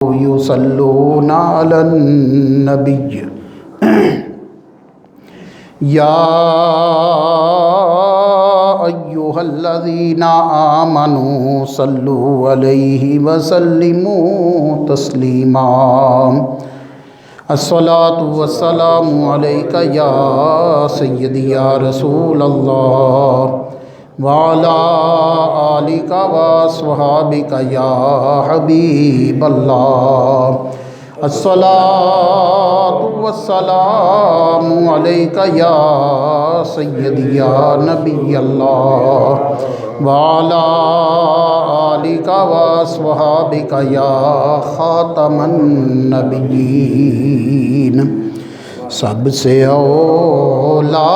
یصلون علی النبی یا ایھا الذین آمنوا صلوا علیہ وسلموا تسلیما الصلاۃ والسلام علیک یا سیدی یا رسول اللہ وعلی آلک واصحابک یا حبیب اللہ الصلاۃ والسلام علیک یا سیدی یا نبی اللہ وعلی آلک واصحابک یا خاتم النبیین سب سے اولا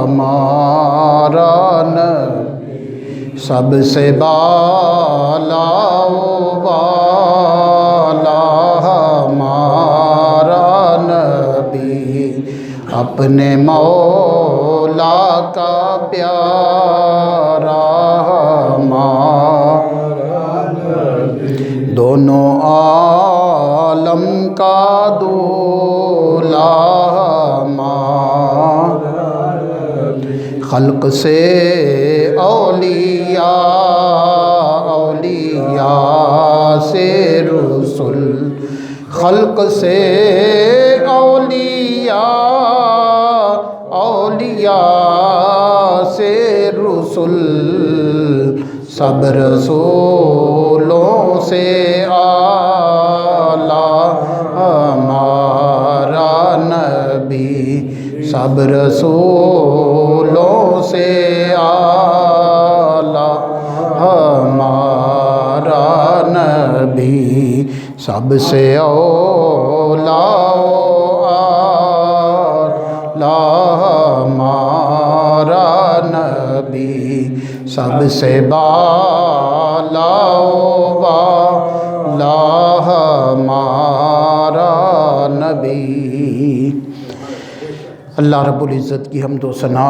ہمارا نبی سب سے بالا ہمارا نبی اپنے مولا کا پیارا ہمارا نبی دونوں عالم کا دولا خلق سے اولیاء سے رسول خلق سے اولیاء سے رسول سب رسولوں سے اعلیٰ ہمارا نبی سب رسولوں سے اعلیٰ ہمارا نبی سب سے اولیاء ہمارا نبی سب سے بالا ہمارا نبی۔ اللہ رب العزت کی حمد و ثنا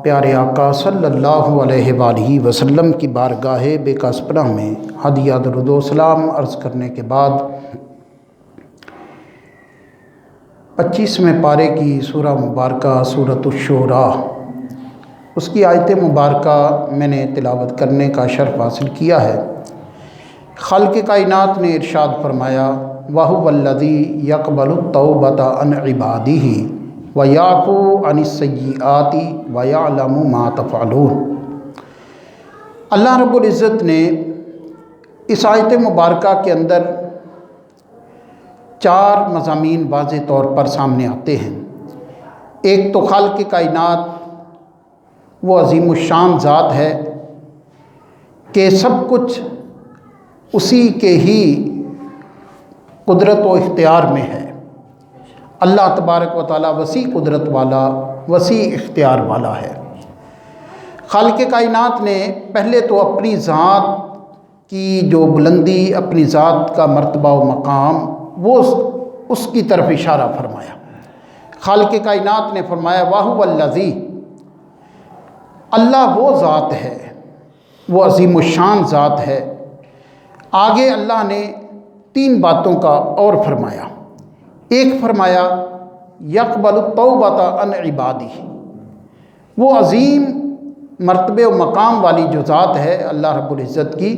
پیارے آقا صلی اللہ علیہ وآلہ وسلم کی بارگاہ بے کس پناہ میں ہدیہ درود و سلام عرض کرنے کے بعد 25ویں پارے کی سورہ مبارکہ سورۃ الشورى اس کی آیت مبارکہ میں نے تلاوت کرنے کا شرف حاصل کیا ہے۔ خالق کائنات نے ارشاد فرمایا وَهُوَ الَّذِي يَقْبَلُ التَّوْبَةَ عَنْ عِبَادِهِ وَيَعْفُو عَنِ السَّيِّئَاتِ وَيَعْلَمُ مَا تَفْعَلُونَ۔ اللہ رب العزت نے اس آیت مبارکہ کے اندر 4 مضامین واضح طور پر سامنے آتے ہیں۔ ایک تو خالق کائنات وہ عظیم الشان ذات ہے کہ سب کچھ اسی کے ہی قدرت و اختیار میں ہے۔ اللہ تبارک و تعالیٰ وسیع قدرت والا وسیع اختیار والا ہے۔ خالق کائنات نے پہلے تو اپنی ذات کی جو بلندی اپنی ذات کا مرتبہ و مقام وہ اس کی طرف اشارہ فرمایا۔ خالق کائنات نے فرمایا وَهُوَ الَّذِي اللہ وہ ذات ہے وہ عظیم الشان ذات ہے۔ آگے اللہ نے 3 باتوں کا اور فرمایا۔ ایک فرمایا یقبل التوبۃ عن عبادہ وہ عظیم مرتبے و مقام والی جو ذات ہے اللہ رب العزت کی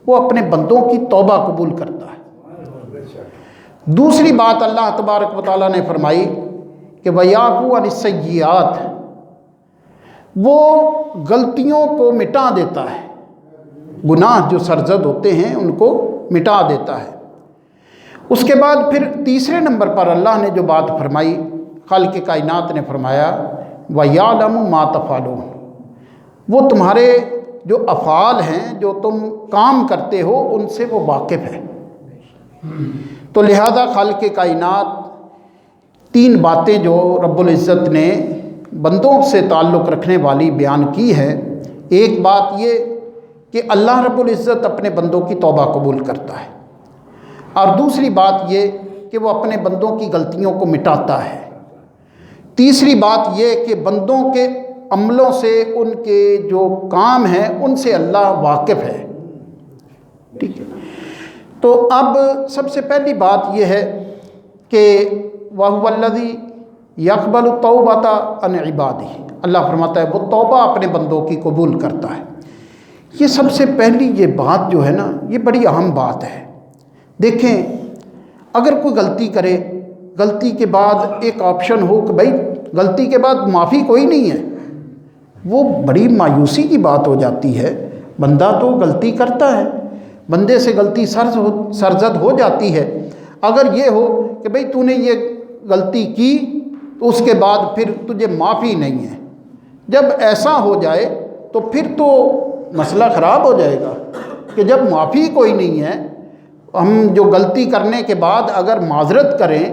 وہ اپنے بندوں کی توبہ قبول کرتا ہے۔ دوسری بات اللہ تبارک و تعالیٰ نے فرمائی کہ وَيَعْفُو عَنِ السَّيِّئَاتِ وہ غلطیوں کو مٹا دیتا ہے، گناہ جو سرزد ہوتے ہیں ان کو مٹا دیتا ہے۔ اس کے بعد پھر تیسرے نمبر پر اللہ نے جو بات فرمائی خالق کائنات نے فرمایا وَيَعْلَمُ مَا تَفْعَلُونَ وہ تمہارے جو افعال ہیں جو تم کام کرتے ہو ان سے وہ واقف ہے۔ تو لہذا خالق کائنات 3 باتیں جو رب العزت نے بندوں سے تعلق رکھنے والی بیان کی ہے۔ ایک بات یہ کہ اللہ رب العزت اپنے بندوں کی توبہ قبول کرتا ہے، اور دوسری بات یہ کہ وہ اپنے بندوں کی غلطیوں کو مٹاتا ہے۔ تیسری بات یہ کہ بندوں کے عملوں سے ان کے جو کام ہیں ان سے اللہ واقف ہے۔ ٹھیک ہے، تو اب سب سے پہلی بات یہ ہے کہ وَهُوَ الَّذِي يَقْبَلُ التَّوْبَةَ عَنْ عِبَادِهِ، اللہ فرماتا ہے وہ توبہ اپنے بندوں کی قبول کرتا ہے۔ یہ سب سے پہلی یہ بات جو ہے نا، یہ بڑی اہم بات ہے۔ دیکھیں، اگر کوئی غلطی کرے، غلطی کے بعد ایک آپشن ہو کہ بھائی غلطی کے بعد معافی کوئی نہیں ہے، وہ بڑی مایوسی کی بات ہو جاتی ہے۔ بندہ تو غلطی کرتا ہے، بندے سے غلطی سرزد ہو جاتی ہے۔ اگر یہ ہو کہ بھئی تو نے یہ غلطی کی تو اس کے بعد پھر تجھے معافی نہیں ہے، جب ایسا ہو جائے تو پھر تو مسئلہ خراب ہو جائے گا کہ جب معافی کوئی نہیں ہے، ہم جو غلطی کرنے کے بعد اگر معذرت کریں،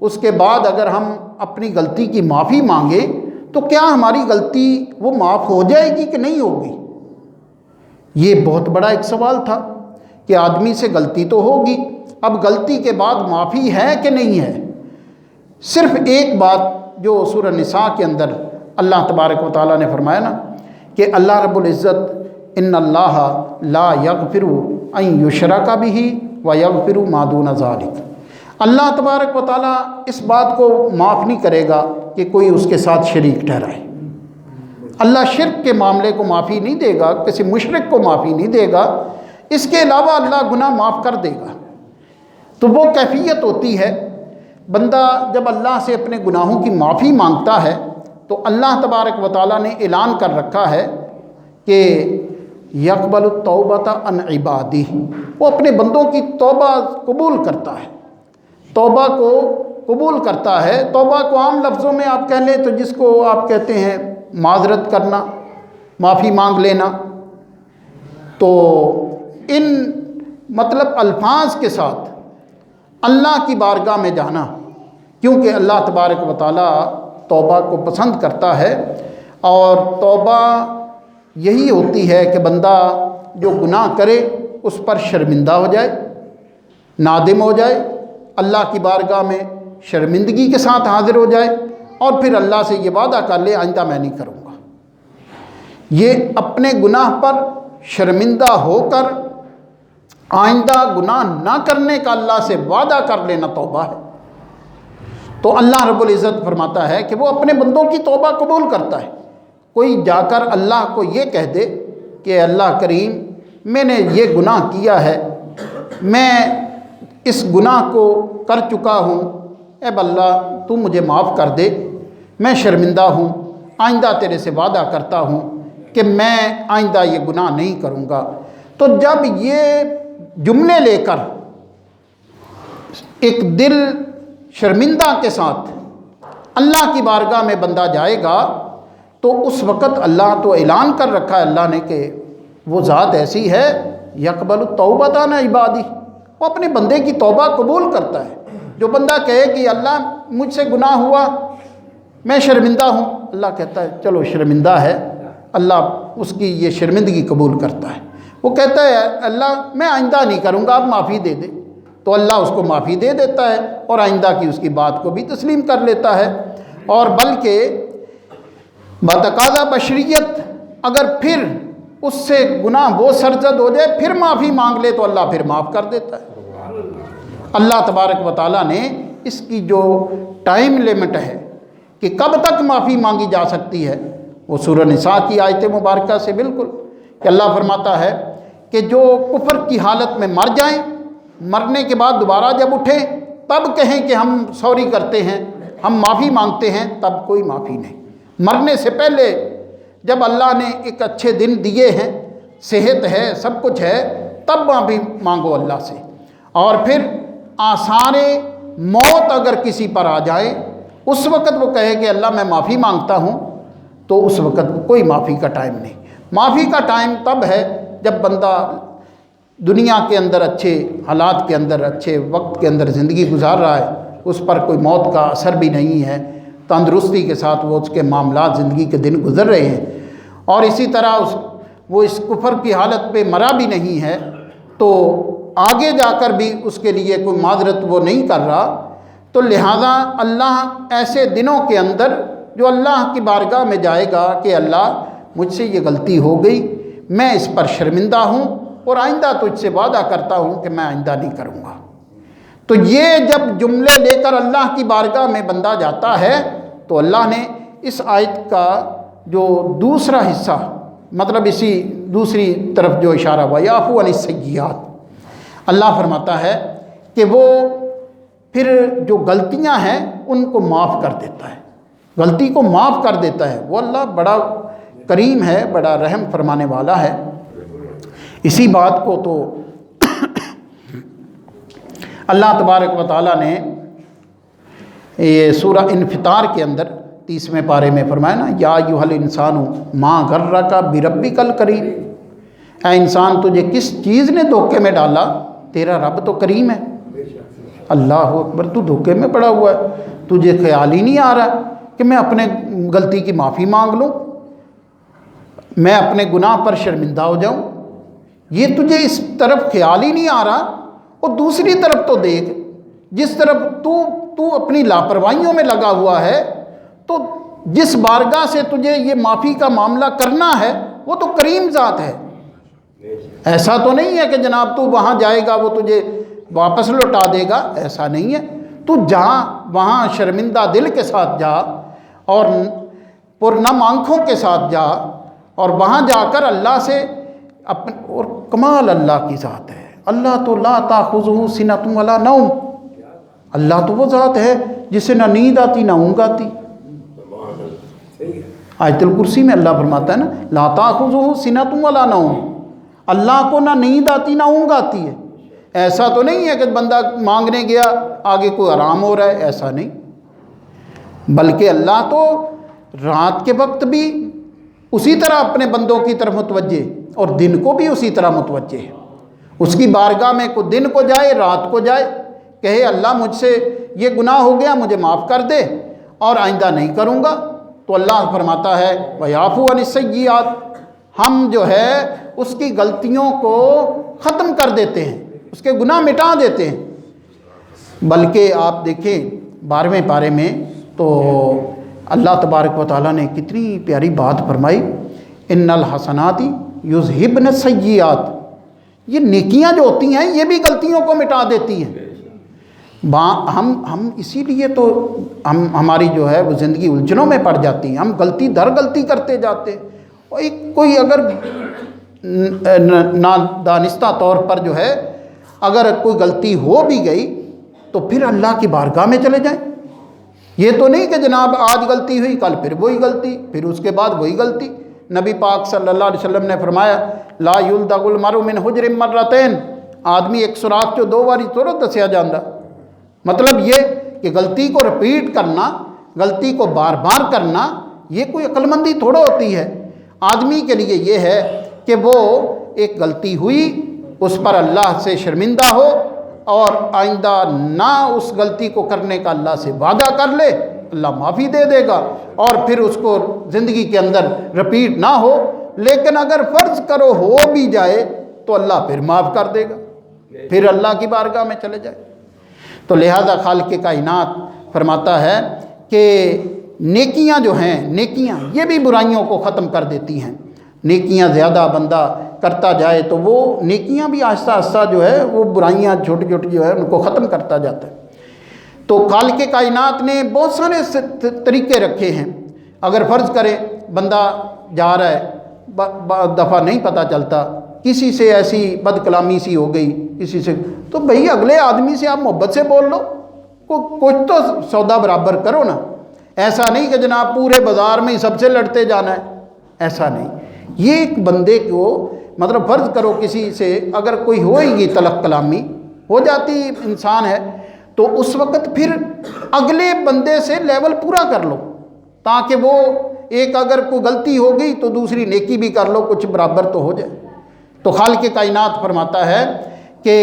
اس کے بعد اگر ہم اپنی غلطی کی معافی مانگیں تو کیا ہماری غلطی وہ معاف ہو جائے گی کہ نہیں ہوگی؟ یہ بہت بڑا ایک سوال تھا کہ آدمی سے غلطی تو ہوگی، اب غلطی کے بعد معافی ہے کہ نہیں ہے؟ صرف ایک بات جو سورہ نساء کے اندر اللہ تبارک و تعالیٰ نے فرمایا نا کہ اللہ رب العزت ان اللہ لا یغفر ان یشرک بہ ویغفر ما دون ذلک، اللہ تبارک و تعالیٰ اس بات کو معاف نہیں کرے گا کہ کوئی اس کے ساتھ شریک ٹھہرائے۔ اللہ شرک کے معاملے کو معافی نہیں دے گا، کسی مشرک کو معافی نہیں دے گا، اس کے علاوہ اللہ گناہ معاف کر دے گا۔ تو وہ کیفیت ہوتی ہے، بندہ جب اللہ سے اپنے گناہوں کی معافی مانگتا ہے تو اللہ تبارک و تعالیٰ نے اعلان کر رکھا ہے کہ یقبل التوبۃ عن عبادہ، وہ اپنے بندوں کی توبہ قبول کرتا ہے، توبہ کو قبول کرتا ہے۔ توبہ کو عام لفظوں میں آپ کہہ لیں تو جس کو آپ کہتے ہیں معذرت کرنا، معافی مانگ لینا، تو ان مطلب الفاظ کے ساتھ اللہ کی بارگاہ میں جانا، کیونکہ اللہ تبارک و تعالیٰ توبہ کو پسند کرتا ہے، اور توبہ یہی ہوتی ہے کہ بندہ جو گناہ کرے اس پر شرمندہ ہو جائے، نادم ہو جائے، اللہ کی بارگاہ میں شرمندگی کے ساتھ حاضر ہو جائے، اور پھر اللہ سے یہ وعدہ کر لے آئندہ میں نہیں کروں گا۔ یہ اپنے گناہ پر شرمندہ ہو کر آئندہ گناہ نہ کرنے کا اللہ سے وعدہ کر لینا توبہ ہے۔ تو اللہ رب العزت فرماتا ہے کہ وہ اپنے بندوں کی توبہ قبول کرتا ہے۔ کوئی جا کر اللہ کو یہ کہہ دے کہ اللہ کریم میں نے یہ گناہ کیا ہے، میں اس گناہ کو کر چکا ہوں، اے اللہ تو مجھے معاف کر دے، میں شرمندہ ہوں، آئندہ تیرے سے وعدہ کرتا ہوں کہ میں آئندہ یہ گناہ نہیں کروں گا۔ تو جب یہ جملے لے کر ایک دل شرمندہ کے ساتھ اللہ کی بارگاہ میں بندہ جائے گا تو اس وقت اللہ تو اعلان کر رکھا ہے اللہ نے کہ وہ ذات ایسی ہے یقبل التوبۃ عن عبادہ، وہ اپنے بندے کی توبہ قبول کرتا ہے۔ جو بندہ کہے کہ اللہ مجھ سے گناہ ہوا، میں شرمندہ ہوں، اللہ کہتا ہے چلو شرمندہ ہے، اللہ اس کی یہ شرمندگی قبول کرتا ہے۔ وہ کہتا ہے اللہ میں آئندہ نہیں کروں گا، آپ معافی دے دیں، تو اللہ اس کو معافی دے دیتا ہے اور آئندہ کی اس کی بات کو بھی تسلیم کر لیتا ہے۔ اور بلکہ بتقاضا بشریت اگر پھر اس سے گناہ وہ سرزد ہو جائے پھر معافی مانگ لے تو اللہ پھر معاف کر دیتا ہے۔ اللہ تبارک و تعالیٰ نے اس کی جو ٹائم لیمٹ ہے کہ کب تک معافی مانگی جا سکتی ہے، وہ سورہ نساء کی آیت مبارکہ سے بالکل کہ اللہ فرماتا ہے کہ جو کفر کی حالت میں مر جائیں، مرنے کے بعد دوبارہ جب اٹھیں تب کہیں کہ ہم سوری کرتے ہیں، ہم معافی مانگتے ہیں، تب کوئی معافی نہیں۔ مرنے سے پہلے جب اللہ نے ایک اچھے دن دیے ہیں، صحت ہے، سب کچھ ہے، تب معافی مانگو اللہ سے۔ اور پھر آثار موت اگر کسی پر آ جائے اس وقت وہ کہے کہ اللہ میں معافی مانگتا ہوں، تو اس وقت کوئی معافی کا ٹائم نہیں۔ معافی کا ٹائم تب ہے جب بندہ دنیا کے اندر اچھے حالات کے اندر، اچھے وقت کے اندر زندگی گزار رہا ہے، اس پر کوئی موت کا اثر بھی نہیں ہے، تندرستی کے ساتھ وہ اس کے معاملات زندگی کے دن گزر رہے ہیں، اور اسی طرح وہ اس کفر کی حالت پہ مرا بھی نہیں ہے، تو آگے جا کر بھی اس کے لیے کوئی معذرت وہ نہیں کر رہا۔ تو لہٰذا اللہ ایسے دنوں کے اندر جو اللہ کی بارگاہ میں جائے گا کہ اللہ مجھ سے یہ غلطی ہو گئی، میں اس پر شرمندہ ہوں اور آئندہ تجھ سے وعدہ کرتا ہوں کہ میں آئندہ نہیں کروں گا۔ تو یہ جب جملے لے کر اللہ کی بارگاہ میں بندہ جاتا ہے تو اللہ نے اس آیت کا جو دوسرا حصہ، مطلب اسی دوسری طرف جو اشارہ ہوا، یعفو عن السیئات، اللہ فرماتا ہے کہ وہ پھر جو غلطیاں ہیں ان کو معاف کر دیتا ہے، غلطی کو معاف کر دیتا ہے۔ وہ اللہ بڑا کریم ہے، بڑا رحم فرمانے والا ہے۔ اسی بات کو تو اللہ تبارک و تعالیٰ نے یہ سورہ انفطار کے اندر 30ویں پارے میں فرمایا نا، یا ایھا الانسان ما غرک بربک الکریم، اے انسان تجھے کس چیز نے دھوکے میں ڈالا، تیرا رب تو کریم ہے۔ اللہ اکبر، تو دھوکے میں پڑا ہوا ہے، تجھے خیال ہی نہیں آ رہا کہ میں اپنے غلطی کی معافی مانگ لوں، میں اپنے گناہ پر شرمندہ ہو جاؤں، یہ تجھے اس طرف خیال ہی نہیں آ رہا۔ اور دوسری طرف تو دیکھ، جس طرف تو اپنی لاپرواہیوں میں لگا ہوا ہے، تو جس بارگاہ سے تجھے یہ معافی کا معاملہ کرنا ہے وہ تو کریم ذات ہے۔ ایسا تو نہیں ہے کہ جناب تو وہاں جائے گا وہ تجھے واپس لوٹا دے گا، ایسا نہیں ہے۔ تو جہاں وہاں شرمندہ دل کے ساتھ جا اور پرنم آنکھوں کے ساتھ جا، اور وہاں جا کر اللہ سے اور کمال اللہ کی ذات ہے۔ اللہ تو لا تاخذہ سنۃ ولا نوم، اللہ تو وہ ذات ہے جسے نہ نیند آتی نہ اونگ آتی۔ آیت الکرسی میں اللہ فرماتا ہے نا، لا تاخذہ سنۃ ولا نوم، اللہ کو نہ نیند آتی نہ اونگ آتی ہے۔ ایسا تو نہیں ہے کہ بندہ مانگنے گیا آگے کوئی آرام ہو رہا ہے، ایسا نہیں، بلکہ اللہ تو رات کے وقت بھی اسی طرح اپنے بندوں کی طرف متوجہ اور دن کو بھی اسی طرح متوجہ ہے۔ اس کی بارگاہ میں کو دن کو جائے رات کو جائے، کہے اللہ مجھ سے یہ گناہ ہو گیا مجھے معاف کر دے اور آئندہ نہیں کروں گا، تو اللہ فرماتا ہے وَيَعْفُو عَنِ السَّيِّئَاتِ، ہم جو ہے اس کی غلطیوں کو ختم کر دیتے ہیں، اس کے گناہ مٹا دیتے ہیں۔ بلکہ آپ دیکھیں 12ویں پارے میں تو اللہ تبارک و تعالیٰ نے کتنی پیاری بات فرمائی، ان الحسنات یذہبن السیئات، یہ نیکیاں جو ہوتی ہیں یہ بھی غلطیوں کو مٹا دیتی ہیں۔ ہم اسی لیے تو ہماری جو ہے وہ زندگی الجھنوں میں پڑ جاتی ہیں، ہم غلطی در غلطی کرتے جاتے ہیں، اور کوئی اگر نادانستہ طور پر جو ہے اگر کوئی غلطی ہو بھی گئی تو پھر اللہ کی بارگاہ میں چلے جائیں۔ یہ تو نہیں کہ جناب آج غلطی ہوئی کل پھر وہی غلطی، پھر اس کے بعد وہی غلطی۔ نبی پاک صلی اللہ علیہ وسلم نے فرمایا لا یلدغ المرء من حجر مرتین، آدمی ایک سوراخ جو 2 باری تھوڑا دسیا جاندہ، مطلب یہ کہ غلطی کو رپیٹ کرنا، غلطی کو بار بار کرنا یہ کوئی عقل مندی تھوڑا ہوتی ہے۔ آدمی کے لیے یہ ہے کہ وہ ایک غلطی ہوئی اس پر اللہ سے شرمندہ ہو اور آئندہ نہ اس غلطی کو کرنے کا اللہ سے وعدہ کر لے، اللہ معافی دے دے گا، اور پھر اس کو زندگی کے اندر رپیٹ نہ ہو۔ لیکن اگر فرض کرو ہو بھی جائے تو اللہ پھر معاف کر دے گا، پھر اللہ کی بارگاہ میں چلے جائے۔ تو لہذا خالق کائنات فرماتا ہے کہ نیکیاں جو ہیں، نیکیاں یہ بھی برائیوں کو ختم کر دیتی ہیں۔ نیکیاں زیادہ بندہ کرتا جائے تو وہ نیکیاں بھی آہستہ آہستہ جو ہے وہ برائیاں چھوٹی چھوٹی جو ہے ان کو ختم کرتا جاتا ہے۔ تو خالق کائنات نے بہت سارے طریقے رکھے ہیں۔ اگر فرض کرے بندہ جا رہا ہے، بعض دفعہ نہیں پتہ چلتا، کسی سے ایسی بد کلامی سی ہو گئی کسی سے، تو بھئی اگلے آدمی سے آپ محبت سے بول لو، کچھ تو سودا برابر کرو نا۔ ایسا نہیں کہ جناب پورے بازار میں ہی سب سے لڑتے جانا ہے، ایسا نہیں۔ یہ ایک بندے کو مطلب فرض کرو کسی سے اگر کوئی ہوئے گی تلخ کلامی ہو جاتی انسان ہے، تو اس وقت پھر اگلے بندے سے لیول پورا کر لو، تاکہ وہ ایک اگر کوئی غلطی ہو گئی تو دوسری نیکی بھی کر لو، کچھ برابر تو ہو جائے۔ تو خالق کائنات فرماتا ہے کہ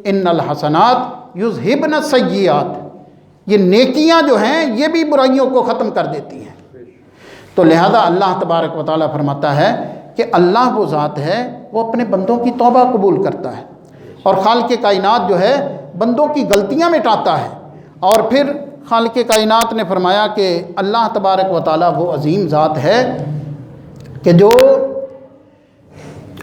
ان الحسنات یذہبن السیئات، یہ نیکیاں جو ہیں یہ بھی برائیوں کو ختم کر دیتی ہیں۔ تو لہذا اللہ تبارک و تعالیٰ فرماتا ہے کہ اللہ وہ ذات ہے وہ اپنے بندوں کی توبہ قبول کرتا ہے، اور خالق کائنات جو ہے بندوں کی غلطیاں مٹاتا ہے۔ اور پھر خالق کائنات نے فرمایا کہ اللہ تبارک و تعالیٰ وہ عظیم ذات ہے کہ جو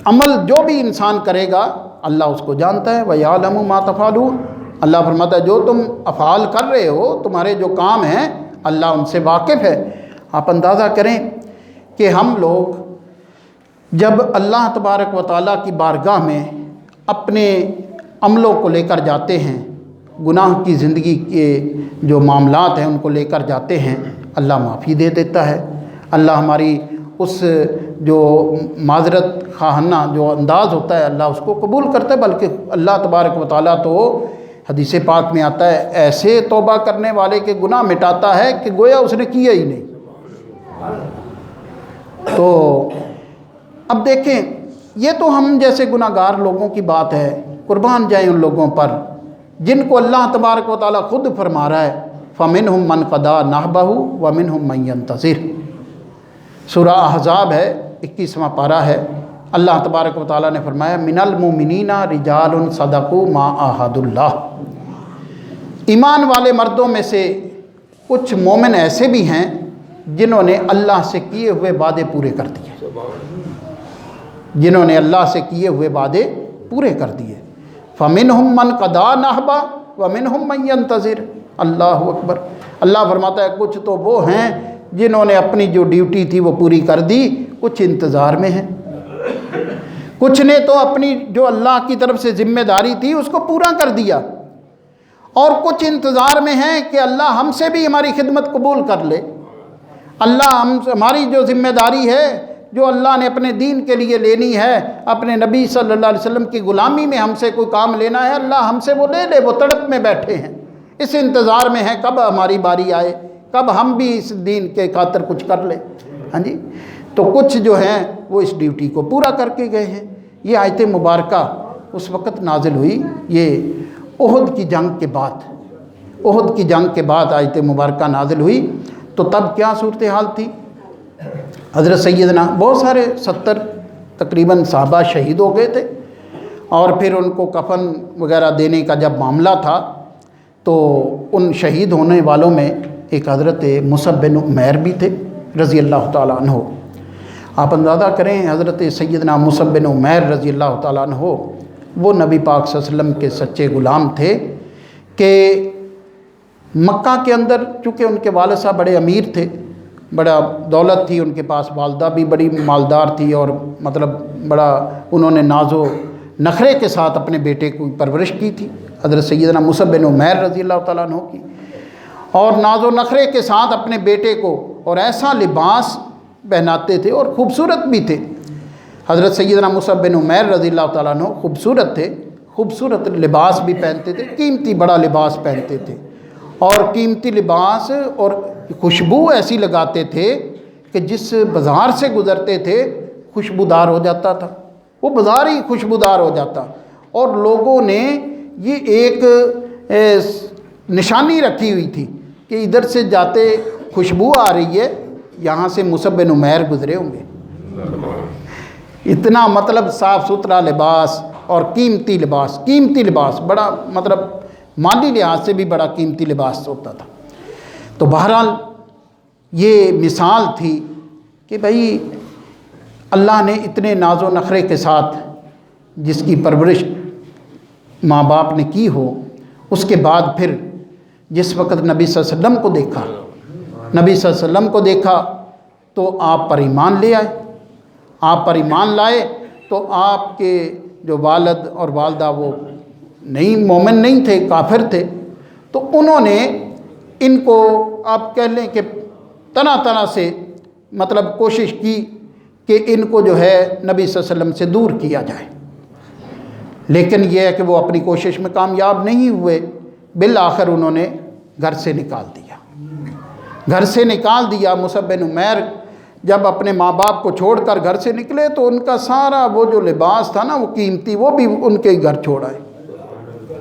عمل جو بھی انسان کرے گا اللہ اس کو جانتا ہے. وَيَعْلَمُ مَا تَفْعَلُونَ. اللہ فرماتا ہے جو تم افعال کر رہے ہو، تمہارے جو کام ہیں، اللہ ان سے واقف ہے. آپ اندازہ کریں کہ ہم لوگ جب اللہ تبارک و تعالیٰ کی بارگاہ میں اپنے عملوں کو لے کر جاتے ہیں، گناہ کی زندگی کے جو معاملات ہیں ان کو لے کر جاتے ہیں، اللہ معافی دے دیتا ہے. اللہ ہماری اس جو معذرت خواہانہ جو انداز ہوتا ہے اللہ اس کو قبول کرتا ہے. بلکہ اللہ تبارک و تعالیٰ تو حدیث پاک میں آتا ہے ایسے توبہ کرنے والے کے گناہ مٹاتا ہے کہ گویا اس نے کیا ہی نہیں. تو اب دیکھیں، یہ تو ہم جیسے گناہ گار لوگوں کی بات ہے. قربان جائیں ان لوگوں پر جن کو اللہ تبارک و تعالیٰ خود فرما رہا ہے فَمِنْهُمْ مَنْ قَضَىٰ نَحْبَهُ وَمِنْهُمْ مَنْ يَنْتَظِرُ. سورہ احزاب ہے، 21واں پارہ ہے. اللہ تبارک و تعالیٰ نے فرمایا مِنَ الْمُؤْمِنِينَ رِجَالٌ صَدَقُوا مَا عَاهَدُوا اللَّهَ. ایمان والے مردوں میں سے کچھ مومن ایسے بھی ہیں جنہوں نے اللہ سے کیے ہوئے وعدے پورے کر دیے، جنہوں نے اللہ سے کیے ہوئے وعدے پورے کر دیے. فَمِنْهُمْ مَنْ قَضَىٰ نَحْبَهُ وَمِنْهُمْ مَنْ يَنْتَظِرُ. اللہ اکبر. اللہ فرماتا ہے کچھ تو وہ ہیں جنہوں نے اپنی جو ڈیوٹی تھی وہ پوری کر دی، کچھ انتظار میں ہیں. کچھ نے تو اپنی جو اللہ کی طرف سے ذمہ داری تھی اس کو پورا کر دیا، اور کچھ انتظار میں ہیں کہ اللہ ہم سے بھی ہماری خدمت قبول کر لے. اللہ ہماری جو ذمہ داری ہے جو اللہ نے اپنے دین کے لیے لینی ہے، اپنے نبی صلی اللہ علیہ وسلم کی غلامی میں ہم سے کوئی کام لینا ہے، اللہ ہم سے وہ لے لے. وہ تڑپ میں بیٹھے ہیں، اس انتظار میں ہیں کب ہماری باری آئے، کب ہم بھی اس دین کے خاطر کچھ کر لیں. ہاں جی. تو کچھ جو ہیں وہ اس ڈیوٹی کو پورا کر کے گئے ہیں. یہ آیت مبارکہ اس وقت نازل ہوئی، یہ احد کی جنگ کے بعد، احد کی جنگ کے بعد آیت مبارکہ نازل ہوئی. تو تب کیا صورتحال تھی؟ حضرت سیدنا بہت سارے 70 تقریباً صحابہ شہید ہو گئے تھے، اور پھر ان کو کفن وغیرہ دینے کا جب معاملہ تھا تو ان شہید ہونے والوں میں ایک حضرت مصعب بن عمیر بھی تھے رضی اللہ تعالیٰ عنہ. آپ اندازہ کریں حضرت سیدنا مصعب بن عمیر رضی اللہ تعالیٰ عنہ وہ نبی پاک صلی اللہ علیہ وسلم کے سچے غلام تھے کہ مکہ کے اندر چونکہ ان کے والد صاحب بڑے امیر تھے، بڑا دولت تھی ان کے پاس، والدہ بھی بڑی مالدار تھی، اور مطلب بڑا انہوں نے ناز و نخرے کے ساتھ اپنے بیٹے کو پرورش کی تھی حضرت سیدنا مصعب بن عمیر رضی اللہ تعالیٰ عنہ کی، اور ناز و نخرے کے ساتھ اپنے بیٹے کو اور ایسا لباس پہناتے تھے، اور خوبصورت بھی تھے. حضرت سیدنا مصعب بن عمیر رضی اللہ تعالیٰ عنہ خوبصورت تھے، خوبصورت لباس بھی پہنتے تھے، قیمتی بڑا لباس پہنتے تھے، اور قیمتی لباس اور خوشبو ایسی لگاتے تھے کہ جس بازار سے گزرتے تھے خوشبودار ہو جاتا تھا، وہ بازار ہی خوشبودار ہو جاتا. اور لوگوں نے یہ ایک نشانی رکھی ہوئی تھی کہ ادھر سے جاتے خوشبو آ رہی ہے، یہاں سے مصعب بن عمیر گزرے ہوں گے. اتنا مطلب صاف ستھرا لباس اور قیمتی لباس بڑا مطلب مالی لحاظ سے بھی بڑا قیمتی لباس ہوتا تھا. تو بہرحال یہ مثال تھی کہ بھئی اللہ نے اتنے ناز و نخرے کے ساتھ جس کی پرورش ماں باپ نے کی ہو، اس کے بعد پھر جس وقت نبی صلی اللہ علیہ وسلم کو دیکھا، نبی صلی اللہ علیہ وسلم کو دیکھا تو آپ پر ایمان لے آئے. آپ پر ایمان لائے تو آپ کے جو والد اور والدہ وہ نہیں مومن نہیں تھے، کافر تھے. تو انہوں نے ان کو آپ کہہ لیں کہ طرح طرح سے مطلب کوشش کی کہ ان کو جو ہے نبی صلی اللہ علیہ وسلم سے دور کیا جائے، لیکن یہ ہے کہ وہ اپنی کوشش میں کامیاب نہیں ہوئے. بالآخر انہوں نے گھر سے نکال دیا. مصعب بن عمیر جب اپنے ماں باپ کو چھوڑ کر گھر سے نکلے تو ان کا سارا وہ جو لباس تھا نا وہ قیمتی، وہ بھی ان کے گھر چھوڑ آئے،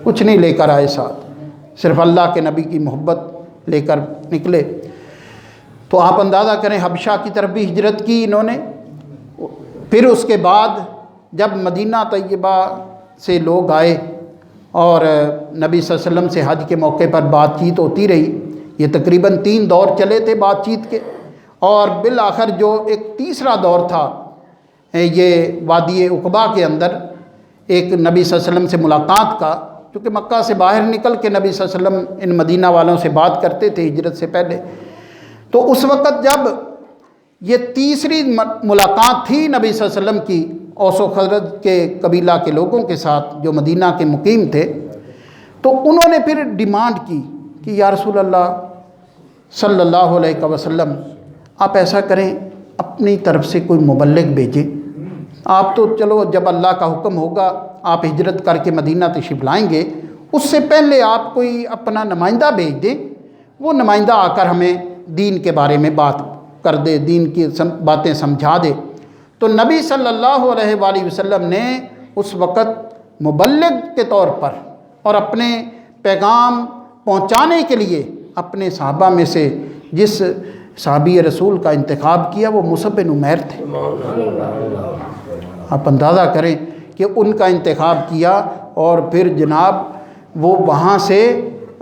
کچھ نہیں لے کر آئے ساتھ، صرف اللہ کے نبی کی محبت لے کر نکلے. تو آپ اندازہ کریں حبشہ کی طرف بھی ہجرت کی انہوں نے. پھر اس کے بعد جب مدینہ طیبہ سے لوگ آئے اور نبی صلی اللہ علیہ وسلم سے حج کے موقع پر بات چیت ہوتی رہی، یہ تقریباً 3 دور چلے تھے بات چیت کے، اور بالآخر جو ایک تیسرا دور تھا یہ وادی عقبہ کے اندر ایک نبی صلی اللہ علیہ وسلم سے ملاقات کا، کیونکہ مکہ سے باہر نکل کے نبی صلی اللہ علیہ وسلم ان مدینہ والوں سے بات کرتے تھے ہجرت سے پہلے، تو اس وقت جب یہ تیسری ملاقات تھی نبی صلی اللہ علیہ وسلم کی اوس و خزرج کے قبیلہ کے لوگوں کے ساتھ جو مدینہ کے مقیم تھے، تو انہوں نے پھر ڈیمانڈ کی کہ یا رسول اللہ صلی اللہ علیہ وسلم، آپ ایسا کریں اپنی طرف سے کوئی مبلغ بھیجیں، آپ تو چلو جب اللہ کا حکم ہوگا آپ ہجرت کر کے مدینہ تشریف لائیں گے، اس سے پہلے آپ کوئی اپنا نمائندہ بھیج دیں، وہ نمائندہ آ کر ہمیں دین کے بارے میں بات کر دے، دین کی باتیں سمجھا دے۔ تو نبی صلی اللہ علیہ وآلہ وسلم نے اس وقت مبلغ کے طور پر اور اپنے پیغام پہنچانے کے لیے اپنے صحابہ میں سے جس صحابی رسول کا انتخاب کیا وہ مصعب بن عمیر تھے۔ آپ اندازہ کریں کہ ان کا انتخاب کیا، اور پھر جناب وہ وہاں سے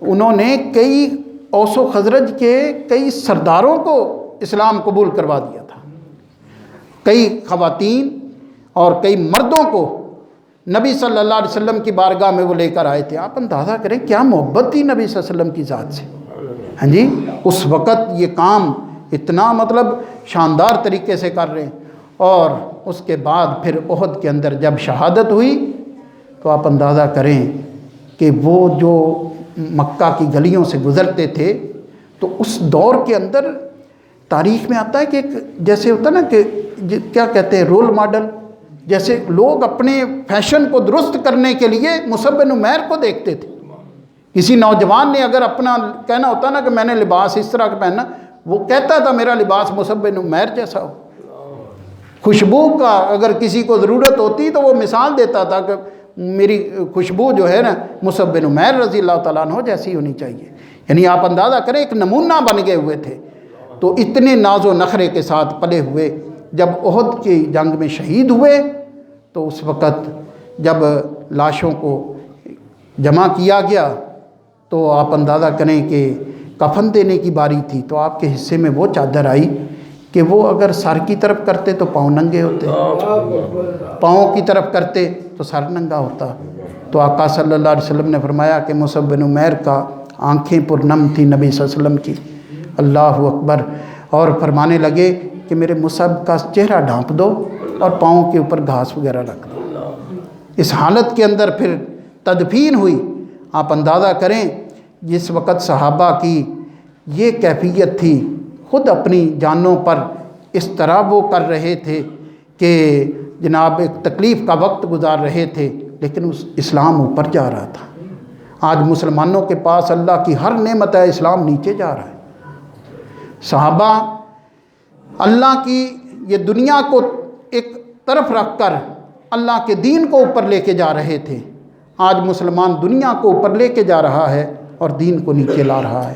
انہوں نے کئی اوس و خزرج کے کئی سرداروں کو اسلام قبول کروا دیا تھا، کئی خواتین اور کئی مردوں کو نبی صلی اللہ علیہ وسلم کی بارگاہ میں وہ لے کر آئے تھے۔ آپ اندازہ کریں کیا محبت تھی نبی صلی اللہ علیہ وسلم کی ذات سے، ہاں جی، اس وقت یہ کام اتنا مطلب شاندار طریقے سے کر رہے ہیں۔ اور اس کے بعد پھر احد کے اندر جب شہادت ہوئی تو آپ اندازہ کریں کہ وہ جو مکہ کی گلیوں سے گزرتے تھے تو اس دور کے اندر تاریخ میں آتا ہے کہ جیسے ہوتا ہے نا کہ کیا کہتے ہیں رول ماڈل، جیسے لوگ اپنے فیشن کو درست کرنے کے لیے مصعب بن عمیر کو دیکھتے تھے۔ کسی نوجوان نے اگر اپنا کہنا ہوتا نا کہ میں نے لباس اس طرح کا پہننا، وہ کہتا تھا میرا لباس مصعب بن عمیر جیسا ہو۔ خوشبو کا اگر کسی کو ضرورت ہوتی تو وہ مثال دیتا تھا کہ میری خوشبو جو ہے نا مصعب بن عمیر رضی اللہ تعالیٰ عنہ جیسی ہونی چاہیے، یعنی آپ اندازہ کریں ایک نمونہ بن گئے ہوئے تھے۔ تو اتنے ناز و نخرے کے ساتھ پلے ہوئے جب احد کی جنگ میں شہید ہوئے تو اس وقت جب لاشوں کو جمع کیا گیا تو آپ اندازہ کریں کہ کفن دینے کی باری تھی، تو آپ کے حصے میں وہ چادر آئی کہ وہ اگر سر کی طرف کرتے تو پاؤں ننگے ہوتے، پاؤں کی طرف کرتے تو سر ننگا ہوتا۔ تو آقا صلی اللہ علیہ وسلم نے فرمایا کہ مصعب بن عمیر کا آنکھیں پرنم تھی نبی صلی اللہ علیہ وسلم کی، اللہ اکبر، اور فرمانے لگے کہ میرے مصعب کا چہرہ ڈھانپ دو اور پاؤں کے اوپر گھاس وغیرہ رکھ دو۔ اس حالت کے اندر پھر تدفین ہوئی۔ آپ اندازہ کریں جس وقت صحابہ کی یہ کیفیت تھی، خود اپنی جانوں پر اس طرح وہ کر رہے تھے کہ جناب ایک تکلیف کا وقت گزار رہے تھے، لیکن اس اسلام اوپر جا رہا تھا۔ آج مسلمانوں کے پاس اللہ کی ہر نعمت ہے، اسلام نیچے جا رہا ہے۔ صحابہ اللہ کی یہ دنیا کو ایک طرف رکھ کر اللہ کے دین کو اوپر لے کے جا رہے تھے، آج مسلمان دنیا کو اوپر لے کے جا رہا ہے اور دین کو نیچے لا رہا ہے۔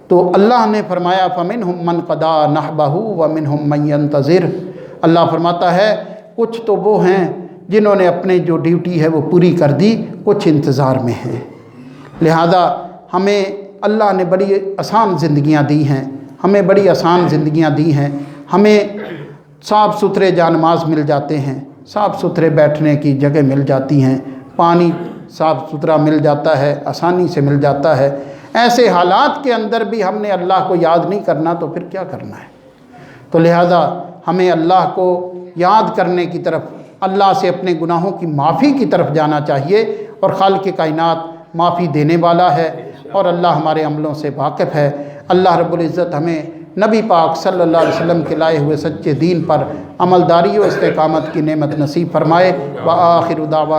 تو اللہ نے فرمایا فَمِنْهُمْ مَنْ قَضَىٰ نَحْبَهُ وَمِنْهُمْ مَنْ يَنْتَظِرُ، اللہ فرماتا ہے کچھ تو وہ ہیں جنہوں نے اپنے جو ڈیوٹی ہے وہ پوری کر دی، کچھ انتظار میں ہیں۔ لہذا ہمیں اللہ نے بڑی آسان زندگیاں دی ہیں، ہمیں بڑی آسان زندگیاں دی ہیں، ہمیں صاف ستھرے جانماز مل جاتے ہیں، صاف ستھرے بیٹھنے کی جگہ مل جاتی ہیں، پانی صاف ستھرا مل جاتا ہے، آسانی سے مل جاتا ہے۔ ایسے حالات کے اندر بھی ہم نے اللہ کو یاد نہیں کرنا تو پھر کیا کرنا ہے؟ تو لہذا ہمیں اللہ کو یاد کرنے کی طرف، اللہ سے اپنے گناہوں کی معافی کی طرف جانا چاہیے، اور خالق کائنات معافی دینے والا ہے اور اللہ ہمارے عملوں سے واقف ہے۔ اللہ رب العزت ہمیں نبی پاک صلی اللہ علیہ وسلم کے لائے ہوئے سچے دین پر عملداری و استقامت کی نعمت نصیب فرمائے۔ وآخر دعوانا